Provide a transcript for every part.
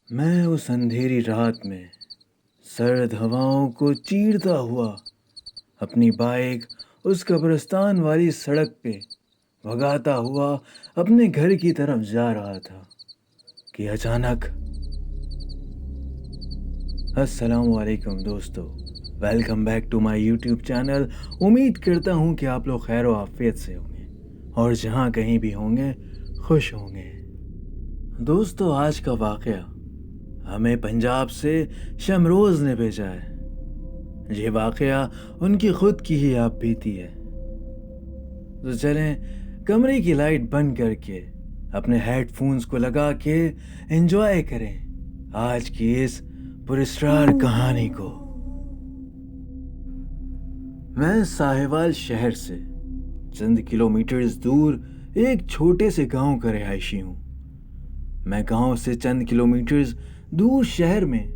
میں اس اندھیری رات میں سرد ہواؤں کو چیرتا ہوا اپنی بائک اس قبرستان والی سڑک پہ بھگاتا ہوا اپنے گھر کی طرف جا رہا تھا کہ اچانک السلام علیکم دوستو، welcome back to my YouTube channel. امید کرتا ہوں کہ آپ لوگ خیر و عافیت سے ہوں گے اور جہاں کہیں بھی ہوں گے خوش ہوں گے۔ دوستو، آج کا واقعہ ہمیں پنجاب سے شمروز نے بھیجا ہے۔ یہ واقعہ ان کی خود کی ہی آپ بیتی ہے۔ تو چلیں کمرے کی لائٹ بند کر کے اپنے ہیڈ فونز کو لگا کے انجوائے کریں آج کی اس پراسرار کہانی کو۔ میں ساہیوال شہر سے چند کلومیٹرز دور ایک چھوٹے سے گاؤں کا رہائشی ہوں۔ میں گاؤں سے چند کلومیٹرز دور شہر میں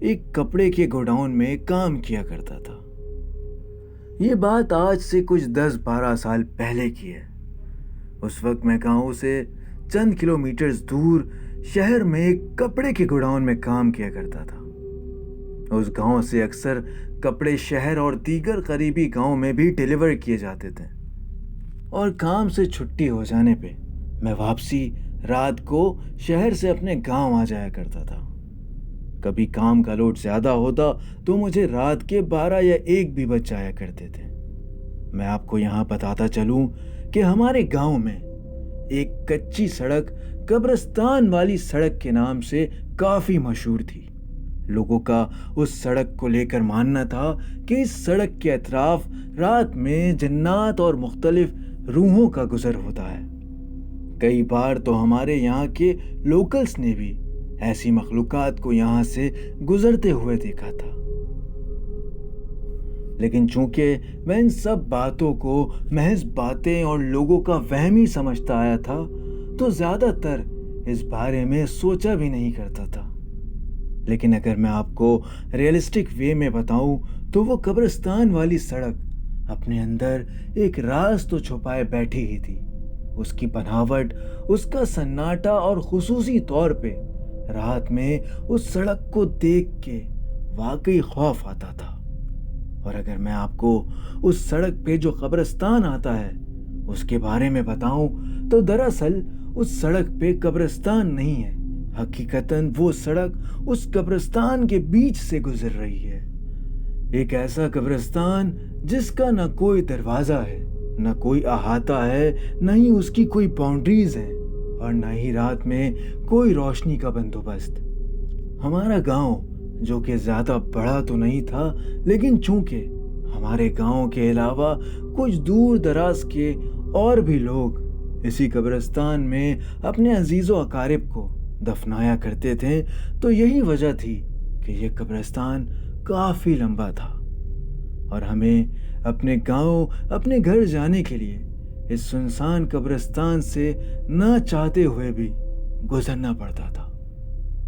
ایک کپڑے کے گوڈاؤن میں کام کیا کرتا تھا۔ یہ بات آج سے کچھ 10-12 سال پہلے کی ہے۔ اس وقت میں گاؤں سے چند کلومیٹرز دور شہر میں ایک کپڑے کے گوڈاؤن میں کام کیا کرتا تھا۔ اس گاؤں سے اکثر کپڑے شہر اور دیگر قریبی گاؤں میں بھی ڈیلیور کیے جاتے تھے، اور کام سے چھٹی ہو جانے پہ میں واپسی رات کو شہر سے اپنے گاؤں آ جایا کرتا تھا۔ کبھی کام کا لوڈ زیادہ ہوتا تو مجھے رات کے 12 یا 1 بھی بج جایا کرتے تھے۔ میں آپ کو یہاں بتاتا چلوں کہ ہمارے گاؤں میں ایک کچی سڑک قبرستان والی سڑک کے نام سے کافی مشہور تھی۔ لوگوں کا اس سڑک کو لے کر ماننا تھا کہ اس سڑک کے اطراف رات میں جنات اور مختلف روحوں کا گزر ہوتا ہے۔ کئی بار تو ہمارے یہاں کے لوکلز نے بھی ایسی مخلوقات کو یہاں سے گزرتے ہوئے دیکھا تھا۔ لیکن چونکہ میں ان سب باتوں کو محض باتیں اور لوگوں کا وہم ہی سمجھتا آیا تھا، تو زیادہ تر اس بارے میں سوچا بھی نہیں کرتا تھا۔ لیکن اگر میں آپ کو ریئلسٹک وے میں بتاؤں تو وہ قبرستان والی سڑک اپنے اندر ایک راز تو چھپائے بیٹھی ہی تھی۔ اس کی بناوٹ، اس کا سناٹا اور خصوصی طور پہ رات میں اس سڑک کو دیکھ کے واقعی خوف آتا تھا۔ اور اگر میں آپ کو اس سڑک پہ جو قبرستان آتا ہے اس کے بارے میں بتاؤں تو دراصل اس سڑک پہ قبرستان نہیں ہے، حقیقتاً وہ سڑک اس قبرستان کے بیچ سے گزر رہی ہے۔ ایک ایسا قبرستان جس کا نہ کوئی دروازہ ہے، نہ کوئی احاطہ ہے، نہ ہی اس کی کوئی باؤنڈریز ہیں، اور نہ ہی رات میں کوئی روشنی کا بندوبست۔ ہمارا گاؤں جو کہ زیادہ بڑا تو نہیں تھا، لیکن چونکہ ہمارے گاؤں کے علاوہ کچھ دور دراز کے اور بھی لوگ اسی قبرستان میں اپنے عزیز و اقارب کو دفنایا کرتے تھے، تو یہی وجہ تھی کہ یہ قبرستان کافی لمبا تھا اور ہمیں اپنے گاؤں، اپنے گھر جانے کے لیے اس سنسان قبرستان سے نہ چاہتے ہوئے بھی گزرنا پڑتا تھا۔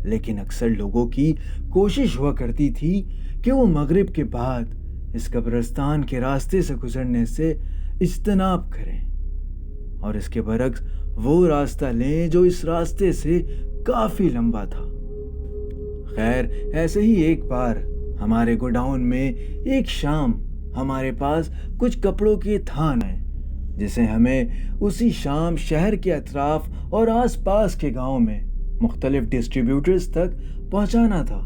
لیکن اکثر لوگوں کی کوشش ہوا کرتی تھی کہ وہ مغرب کے بعد اس قبرستان کے راستے سے گزرنے سے اجتناب کریں اور اس کے برعکس وہ راستہ لیں جو اس راستے سے کافی لمبا تھا۔ خیر، ایسے ہی ایک بار ہمارے گوڈاؤن میں ایک شام ہمارے پاس کچھ کپڑوں کے تھان آئے، جسے ہمیں اسی شام شہر کے اطراف اور آس پاس کے گاؤں میں مختلف ڈسٹریبیوٹرز تک پہنچانا تھا۔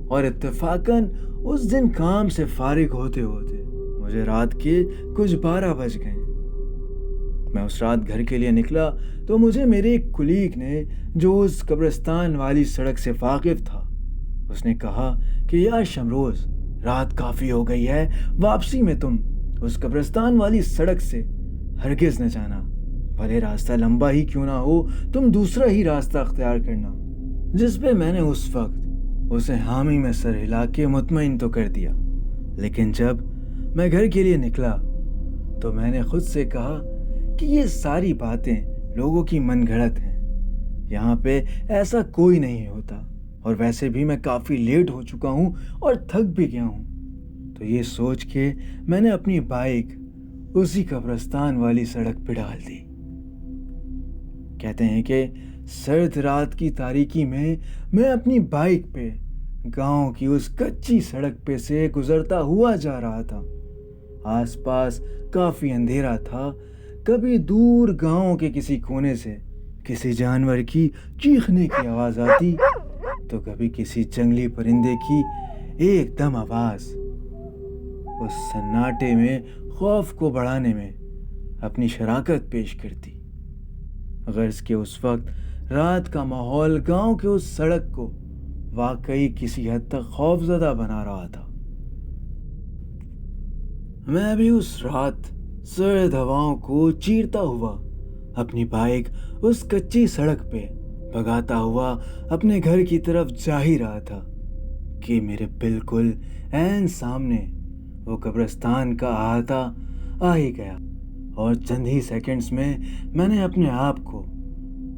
اور اتفاقاً اس دن کام سے فارغ ہوتے ہوتے مجھے رات کے کچھ 12 بج گئے۔ میں اس رات گھر کے لیے نکلا تو مجھے میرے ایک کولیگ نے، جو اس قبرستان والی سڑک سے واقف تھا، اس نے کہا کہ یار شمروز، رات کافی ہو گئی ہے، واپسی میں تم اس قبرستان والی سڑک سے ہرگز نہ جانا، بھلے راستہ لمبا ہی کیوں نہ ہو، تم دوسرا ہی راستہ اختیار کرنا۔ جس پہ میں نے اس وقت اسے حامی میں سر ہلا کے مطمئن تو کر دیا، لیکن جب میں گھر کے لیے نکلا تو میں نے خود سے کہا کہ یہ ساری باتیں لوگوں کی من گھڑت ہیں، یہاں پہ ایسا کوئی نہیں ہوتا، اور ویسے بھی میں کافی لیٹ ہو چکا ہوں اور تھک بھی گیا ہوں۔ تو یہ سوچ کے میں نے اپنی بائک اسی قبرستان والی سڑک پہ ڈال دی۔ کہتے ہیں کہ سرد رات کی تاریکی میں اپنی بائک پہ گاؤں کی اس کچی سڑک پہ سے گزرتا ہوا جا رہا تھا۔ آس پاس کافی اندھیرا تھا۔ کبھی دور گاؤں کے کسی کونے سے کسی جانور کی چیخنے کی آواز آتی تو کبھی کسی جنگلی پرندے کی ایک دم آواز اس سناٹے میں خوف کو بڑھانے میں اپنی شراکت پیش کرتی۔ غرض کہ اس وقت رات کا ماحول گاؤں کے اس سڑک کو واقعی کسی حد تک خوفزدہ بنا رہا تھا۔ میں بھی اس رات سرد ہواؤں کو چیرتا ہوا اپنی بائک اس کچی سڑک پہ بھگاتا ہوا اپنے گھر کی طرف جا ہی رہا تھا کہ میرے بالکل عین سامنے وہ قبرستان کا احاطہ آ ہی گیا، اور چند ہی سیکنڈز میں نے اپنے آپ کو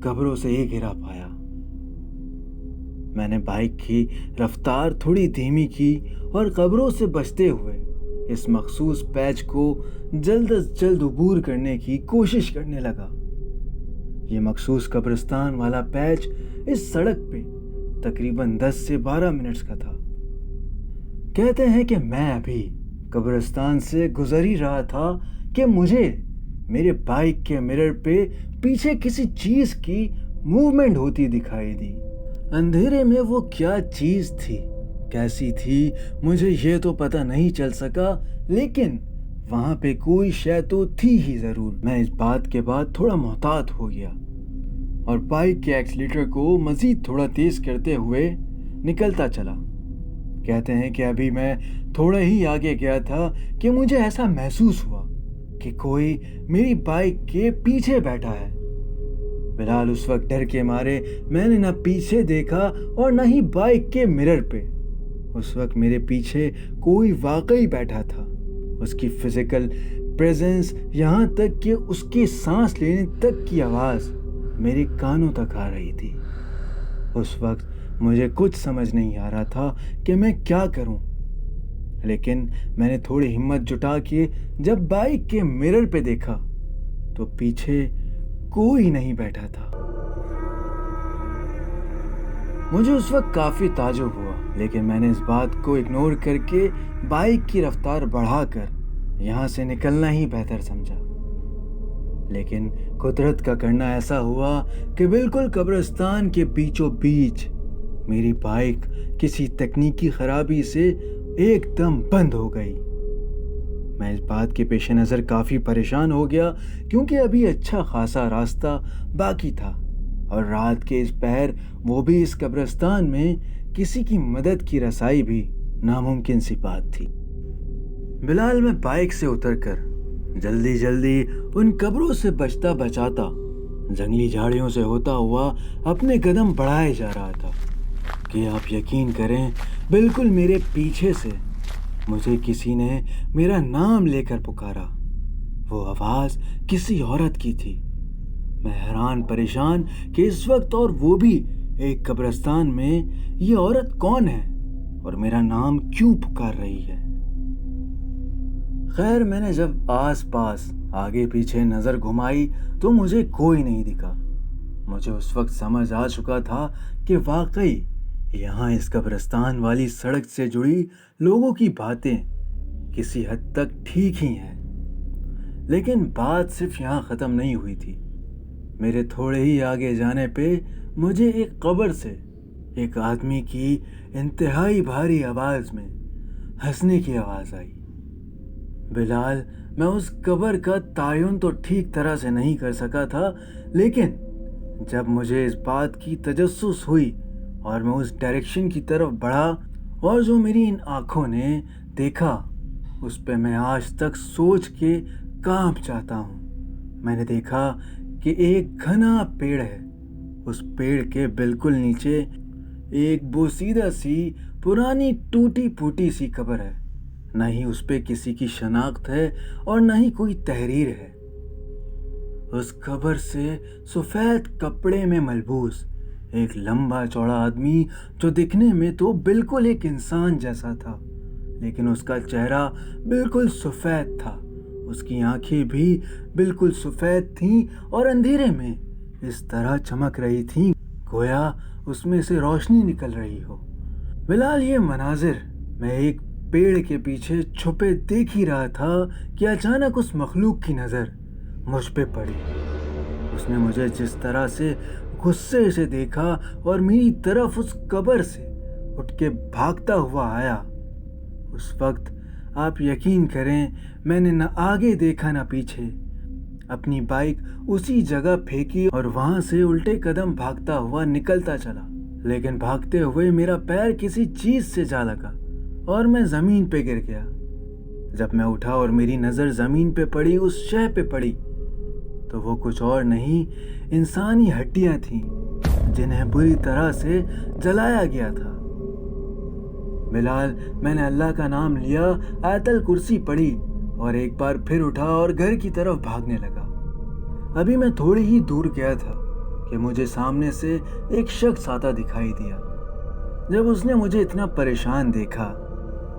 قبروں سے ہی گھرا پایا۔ میں نے بائک کی رفتار تھوڑی دھیمی کی اور قبروں سے بچتے ہوئے اس مخصوص پیچ کو جلد از جلد عبور کرنے کی کوشش کرنے لگا۔ یہ مخصوص قبرستان والا پیچ اس سڑک پہ تقریباً 10 سے 12 منٹس کا تھا۔ کہتے ہیں کہ میں ابھی قبرستان سے گزر ہی رہا تھا کہ مجھے میرے بائک کے مرر پہ پیچھے کسی چیز کی موومنٹ ہوتی دکھائی دی۔ اندھیرے میں وہ کیا چیز تھی، کیسی تھی، مجھے یہ تو پتہ نہیں چل سکا، لیکن وہاں پہ کوئی شے تو تھی ہی ضرور۔ میں اس بات کے بعد تھوڑا محتاط ہو گیا اور بائک کے ایکسیلیٹر کو مزید تھوڑا تیز کرتے ہوئے نکلتا چلا۔ کہتے ہیں کہ ابھی میں تھوڑا ہی آگے گیا تھا کہ مجھے ایسا محسوس ہوا کہ کوئی میری بائک کے پیچھے بیٹھا ہے۔ بلال اس وقت ڈر کے مارے میں نے نہ پیچھے دیکھا اور نہ ہی بائک کے مرر پہ۔ اس وقت میرے پیچھے کوئی واقعی بیٹھا تھا۔ اس کی فزیکل پریزنس، یہاں تک کہ اس کی سانس لینے تک کی آواز میرے کانوں تک آ رہی تھی۔ اس وقت مجھے کچھ سمجھ نہیں آ رہا تھا کہ میں کیا کروں، لیکن میں نے تھوڑی ہمت جٹا کے جب بائک کے مرر پہ دیکھا تو پیچھے کوئی نہیں بیٹھا تھا۔ مجھے اس وقت کافی تعجب ہوا، لیکن میں نے اس بات کو اگنور کر کے بائک کی رفتار بڑھا کر یہاں سے نکلنا ہی بہتر سمجھا۔ لیکن قدرت کا کرنا ایسا ہوا کہ بالکل قبرستان کے بیچوں بیچ میری بائک کسی تکنیکی خرابی سے ایک دم بند ہو گئی۔ میں اس بات کے پیش نظر کافی پریشان ہو گیا، کیونکہ ابھی اچھا خاصا راستہ باقی تھا اور رات کے اس پہر وہ بھی اس قبرستان میں کسی کی مدد کی رسائی بھی ناممکن سی بات تھی۔ بلال میں بائک سے اتر کر جلدی جلدی ان قبروں سے بچتا بچاتا جنگلی جھاڑیوں سے ہوتا ہوا اپنے قدم بڑھائے جا رہا تھا کہ آپ یقین کریں بالکل میرے پیچھے سے مجھے کسی نے میرا نام لے کر پکارا۔ وہ آواز کسی عورت کی تھی۔ میں حیران پریشان کہ اس وقت اور وہ بھی ایک قبرستان میں یہ عورت کون ہے اور میرا نام کیوں پکار رہی ہے۔ خیر میں نے جب آس پاس آگے پیچھے نظر گھمائی تو مجھے کوئی نہیں دکھا۔ مجھے اس وقت سمجھ آ چکا تھا کہ واقعی یہاں اس قبرستان والی سڑک سے جڑی لوگوں کی باتیں کسی حد تک ٹھیک ہی ہیں، لیکن بات صرف یہاں ختم نہیں ہوئی تھی۔ میرے تھوڑے ہی آگے جانے پہ مجھے ایک قبر سے ایک آدمی کی انتہائی بھاری آواز میں ہنسنے کی آواز آئی۔ بلال، میں اس قبر کا تعین تو ٹھیک طرح سے نہیں کر سکا تھا، لیکن جب مجھے اس بات کی تجسس ہوئی اور میں اس ڈائریکشن کی طرف بڑھا اور جو میری ان آنکھوں نے دیکھا اس پہ میں آج تک سوچ کے کانپ جاتا ہوں۔ میں نے دیکھا کہ ایک گھنا پیڑ ہے، اس پیڑ کے بالکل نیچے ایک بوسیدہ سی پرانی ٹوٹی پھوٹی سی قبر ہے۔ نہ ہی اس پہ کسی کی شناخت ہے اور نہ ہی کوئی تحریر ہے۔ اس قبر سے سفید کپڑے میں ملبوس ایک لمبا چوڑا آدمی جو دکھنے میں تو بالکل ایک انسان جیسا تھا، لیکن اس کا چہرہ بالکل سفید تھا، اس کی آنکھیں بھی بالکل سفید تھیں اور اندھیرے میں اس طرح چمک رہی تھیں گویا اس میں سے روشنی نکل رہی ہو۔ بلال، یہ مناظر میں ایک پیڑ کے پیچھے چھپے دیکھ ہی رہا تھا کہ اچانک اس مخلوق کی نظر مجھ پہ پڑی۔ اس نے مجھے جس طرح سے غصے سے دیکھا اور میری طرف اس قبر سے اٹھ کے بھاگتا ہوا آیا، اس وقت آپ یقین کریں میں نے نہ آگے دیکھا نہ پیچھے، اپنی بائک اسی جگہ پھینکی اور وہاں سے الٹے قدم بھاگتا ہوا نکلتا چلا، لیکن بھاگتے ہوئے میرا پیر کسی چیز سے جا لگا اور میں زمین پہ گر گیا۔ جب میں اٹھا اور میری نظر زمین پہ پڑی، اس شے پہ پڑی، تو وہ کچھ اور نہیں انسانی ہڈیاں تھیں جنہیں بری طرح سے جلایا گیا تھا۔ بلال، میں نے اللہ کا نام لیا، آیت الکرسی پڑھی اور ایک بار پھر اٹھا اور گھر کی طرف بھاگنے لگا۔ ابھی میں تھوڑی ہی دور گیا تھا کہ مجھے سامنے سے ایک شخص آتا دکھائی دیا۔ جب اس نے مجھے اتنا پریشان دیکھا،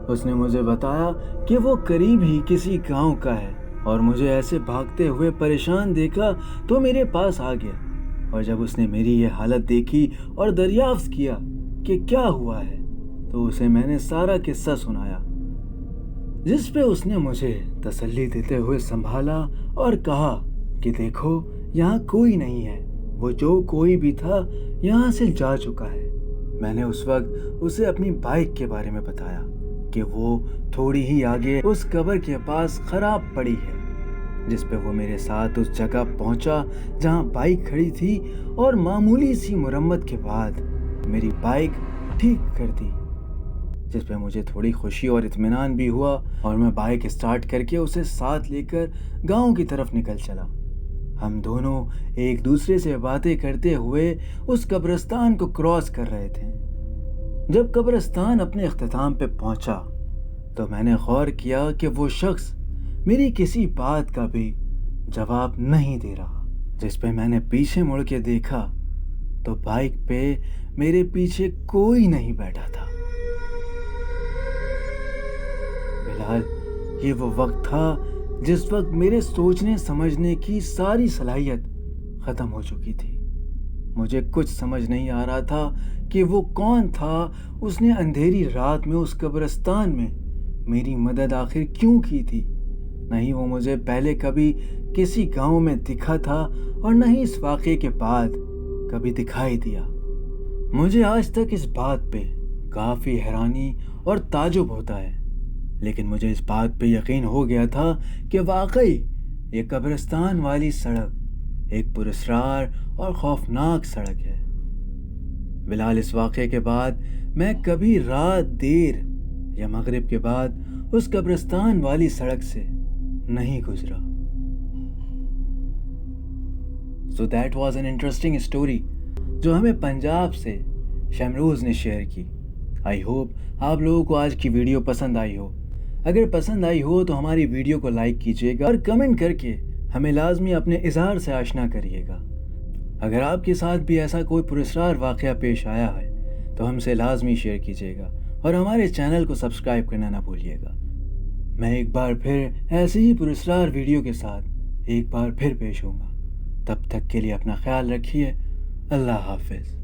اس نے مجھے بتایا کہ وہ قریب ہی کسی گاؤں کا ہے اور مجھے ایسے بھاگتے ہوئے پریشان دیکھا تو میرے پاس آ گیا، اور جب اس نے میری یہ حالت دیکھی اور دریافت کیا کہ کیا ہوا ہے تو اسے میں نے سارا قصہ سنایا، جس پہ اس نے مجھے تسلی دیتے ہوئے سنبھالا اور کہا کہ دیکھو یہاں کوئی نہیں ہے، وہ جو کوئی بھی تھا یہاں سے جا چکا ہے۔ میں نے اس وقت اسے اپنی بائک کے بارے میں بتایا کہ وہ تھوڑی ہی آگے اس قبر کے پاس خراب پڑی ہے، جس پہ وہ میرے ساتھ اس جگہ پہنچا جہاں بائک کھڑی تھی اور معمولی سی مرمت کے بعد میری بائک ٹھیک کر دی، جس پہ مجھے تھوڑی خوشی اور اطمینان بھی ہوا، اور میں بائک اسٹارٹ کر کے اسے ساتھ لے کر گاؤں کی طرف نکل چلا۔ ہم دونوں ایک دوسرے سے باتیں کرتے ہوئے اس قبرستان کو کراس کر رہے تھے۔ جب قبرستان اپنے اختتام پہ پہنچا تو میں نے غور کیا کہ وہ شخص میری کسی بات کا بھی جواب نہیں دے رہا، جس پہ میں نے پیچھے مڑ کے دیکھا تو بائک پہ میرے پیچھے کوئی نہیں بیٹھا تھا۔ بلال، یہ وہ وقت تھا جس وقت میرے سوچنے سمجھنے کی ساری صلاحیت ختم ہو چکی تھی۔ مجھے کچھ سمجھ نہیں آ رہا تھا کہ وہ کون تھا، اس نے اندھیری رات میں اس قبرستان میں میری مدد آخر کیوں کی تھی؟ نہ ہی وہ مجھے پہلے کبھی کسی گاؤں میں دکھا تھا اور نہ ہی اس واقعے کے بعد کبھی دکھائی دیا۔ مجھے آج تک اس بات پہ کافی حیرانی اور تعجب ہوتا ہے، لیکن مجھے اس بات پہ یقین ہو گیا تھا کہ واقعی یہ قبرستان والی سڑک ایک پراسرار اور خوفناک سڑک ہے۔ بلال، اس واقعے کے بعد میں کبھی رات دیر یا مغرب کے بعد اس قبرستان والی سڑک سے نہیں گزرا۔ So that was an interesting story جو ہمیں پنجاب سے شمروز نے شیئر کی۔ I hope آپ لوگوں کو آج کی ویڈیو پسند آئی ہو۔ اگر پسند آئی ہو تو ہماری ویڈیو کو لائک کیجیے گا اور کمنٹ کر کے ہمیں لازمی اپنے اظہار سے آشنا کریے گا۔ اگر آپ کے ساتھ بھی ایسا کوئی پراسرار واقعہ پیش آیا ہے تو ہم سے لازمی شیئر کیجیے گا اور ہمارے چینل کو سبسکرائب کرنا نہ بھولیے گا۔ میں ایک بار پھر ایسے ہی پراسرار ویڈیو کے ساتھ ایک بار پھر پیش ہوں گا۔ تب تک کے لیے اپنا خیال رکھیے۔ اللہ حافظ۔